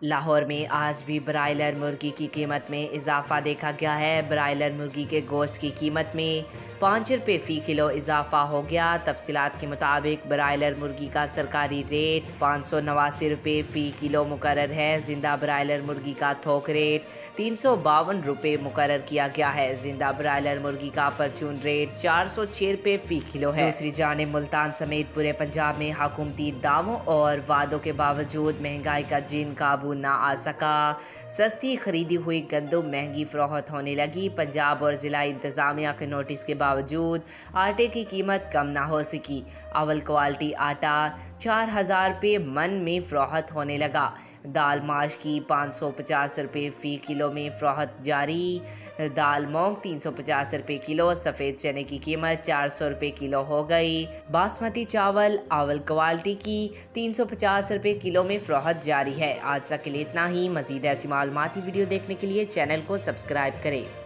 लाहौर में आज भी ब्रायलर मुर्गी की कीमत में इजाफा देखा गया है। ब्रायलर मुर्गी के गोश्त की कीमत में 5 रुपये फ़ी किलो इजाफा हो गया। तफसीलात के मुताबिक ब्रायलर मुर्गी का सरकारी रेट 589 रुपये फ़ी किलो मुकर्रर है। जिंदा ब्रायलर मुर्गी का थोक रेट 352 रुपये मुकर्रर किया गया है। जिंदा ब्रायलर मुर्गी का परचून रेट 406 रुपये फ़ी किलो है। दूसरी जानिब मुल्तान समेत पूरे पंजाब में हुकूमती दावों और वादों के बावजूद महंगाई का जिन काबू ना आ सका। सस्ती खरीदी हुई गंदम महंगी फरोख्त होने लगी। पंजाब और ज़िला इंतज़ामिया के नोटिस के बावजूद आटे की कीमत कम ना हो सकी। अव्वल क्वालिटी आटा 4000 रुपये मन में फरोख्त होने लगा। दाल माश की 550 रुपये फ़ी किलो में फरोख्त जारी। दाल मूंग 350 रुपये किलो। सफ़ेद चने की कीमत 400 रुपये किलो हो गई। बासमती चावल अव्वल क्वालिटी की 350 रुपये किलो में फरोख्त जारी है। आज तक के लिए इतना ही। मज़ीद ऐसी मालूमाती वीडियो देखने के लिए चैनल को सब्सक्राइब करें।